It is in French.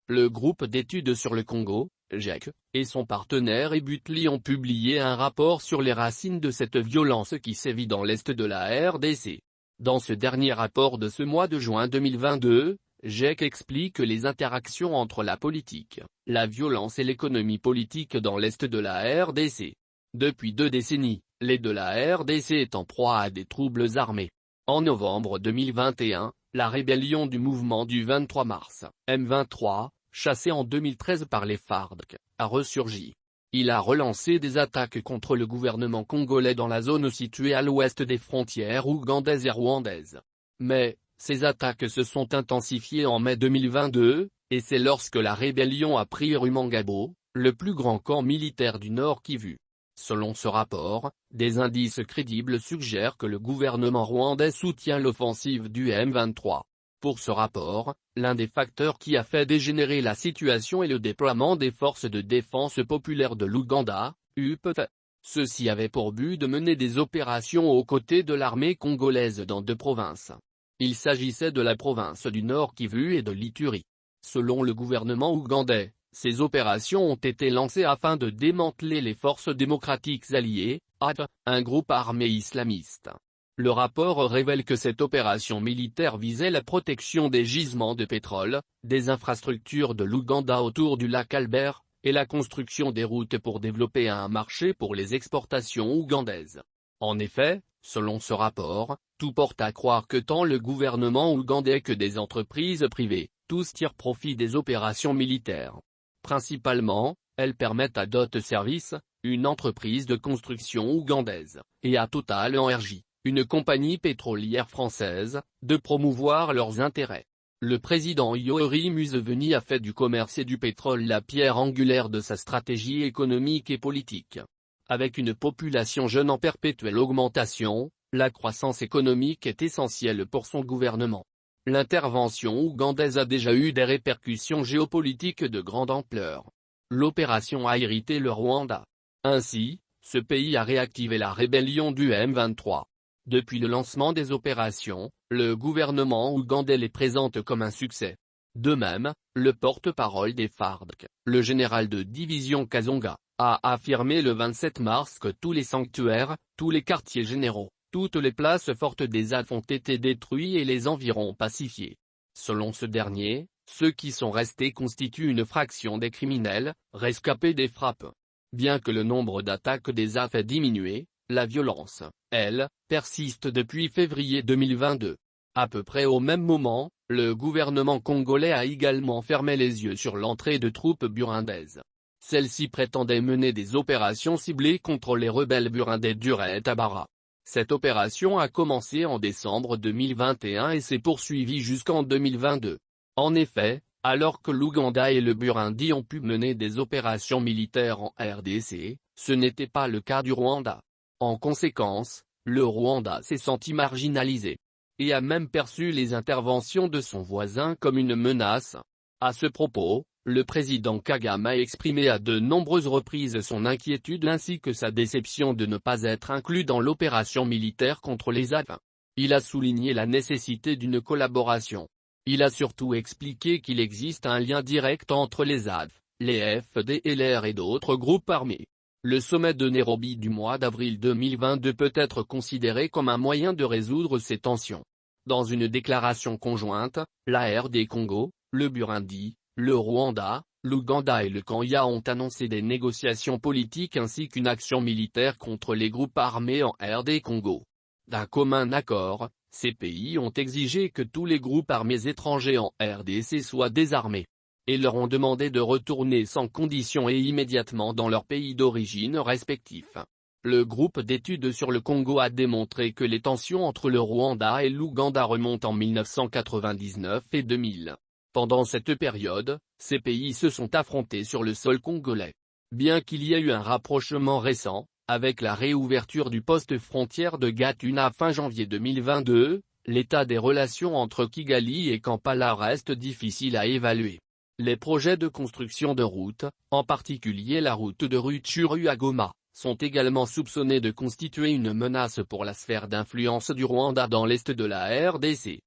Le groupe d'études sur le Congo, GEC, et son partenaire Ebutli ont publié un rapport sur les racines de cette violence qui sévit dans l'est de la RDC. Dans ce dernier rapport de ce mois de juin 2022, GEC explique les interactions entre la politique, la violence et l'économie politique dans l'est de la RDC. Depuis 2 décennies, l'est de la RDC est en proie à des troubles armés. En novembre 2021, la rébellion du mouvement du 23 mars, M23, chassé en 2013 par les FARC, a ressurgi. Il a relancé des attaques contre le gouvernement congolais dans la zone située à l'ouest des frontières ougandaises et rwandaises. Mais, ces attaques se sont intensifiées en mai 2022, et c'est lorsque la rébellion a pris Rumangabo, le plus grand camp militaire du Nord Kivu. Selon ce rapport, des indices crédibles suggèrent que le gouvernement rwandais soutient l'offensive du M23. Pour ce rapport, l'un des facteurs qui a fait dégénérer la situation est le déploiement des forces de défense populaire de l'Ouganda, UPF. Ceux-ci avaient pour but de mener des opérations aux côtés de l'armée congolaise dans 2 provinces. Il s'agissait de la province du Nord Kivu et de l'Ituri. Selon le gouvernement ougandais, ces opérations ont été lancées afin de démanteler les forces démocratiques alliées, ADF, un groupe armé islamiste. Le rapport révèle que cette opération militaire visait la protection des gisements de pétrole, des infrastructures de l'Ouganda autour du lac Albert, et la construction des routes pour développer un marché pour les exportations ougandaises. En effet, selon ce rapport, tout porte à croire que tant le gouvernement ougandais que des entreprises privées, tous tirent profit des opérations militaires. Principalement, elles permettent à DOT Service, une entreprise de construction ougandaise, et à Total Energy, une compagnie pétrolière française, de promouvoir leurs intérêts. Le président Yoweri Museveni a fait du commerce et du pétrole la pierre angulaire de sa stratégie économique et politique. Avec une population jeune en perpétuelle augmentation, la croissance économique est essentielle pour son gouvernement. L'intervention ougandaise a déjà eu des répercussions géopolitiques de grande ampleur. L'opération a irrité le Rwanda. Ainsi, ce pays a réactivé la rébellion du M23. Depuis le lancement des opérations, le gouvernement ougandais les présente comme un succès. De même, le porte-parole des FARC, le général de division Kazonga, a affirmé le 27 mars que tous les sanctuaires, tous les quartiers généraux, toutes les places fortes des AF ont été détruits et les environs pacifiés. Selon ce dernier, ceux qui sont restés constituent une fraction des criminels, rescapés des frappes. Bien que le nombre d'attaques des AF ait diminué, la violence, elle, persiste depuis février 2022. À peu près au même moment, le gouvernement congolais a également fermé les yeux sur l'entrée de troupes burundaises. Celles-ci prétendaient mener des opérations ciblées contre les rebelles burundais d'Uret Tabara. Cette opération a commencé en décembre 2021 et s'est poursuivie jusqu'en 2022. En effet, alors que l'Ouganda et le Burundi ont pu mener des opérations militaires en RDC, ce n'était pas le cas du Rwanda. En conséquence, le Rwanda s'est senti marginalisé, et a même perçu les interventions de son voisin comme une menace. À ce propos, le président Kagame a exprimé à de nombreuses reprises son inquiétude ainsi que sa déception de ne pas être inclus dans l'opération militaire contre les AF. Il a souligné la nécessité d'une collaboration. Il a surtout expliqué qu'il existe un lien direct entre les AF, les FDLR et d'autres groupes armés. Le sommet de Nairobi du mois d'avril 2022 peut être considéré comme un moyen de résoudre ces tensions. Dans une déclaration conjointe, la RD Congo, le Burundi, le Rwanda, l'Ouganda et le Kenya ont annoncé des négociations politiques ainsi qu'une action militaire contre les groupes armés en RD Congo. D'un commun accord, ces pays ont exigé que tous les groupes armés étrangers en RDC soient désarmés, et leur ont demandé de retourner sans condition et immédiatement dans leur pays d'origine respectifs. Le groupe d'études sur le Congo a démontré que les tensions entre le Rwanda et l'Ouganda remontent en 1999 et 2000. Pendant cette période, ces pays se sont affrontés sur le sol congolais. Bien qu'il y ait eu un rapprochement récent, avec la réouverture du poste frontière de Gatuna fin janvier 2022, l'état des relations entre Kigali et Kampala reste difficile à évaluer. Les projets de construction de routes, en particulier la route de Rutshuru à Goma, sont également soupçonnés de constituer une menace pour la sphère d'influence du Rwanda dans l'est de la RDC.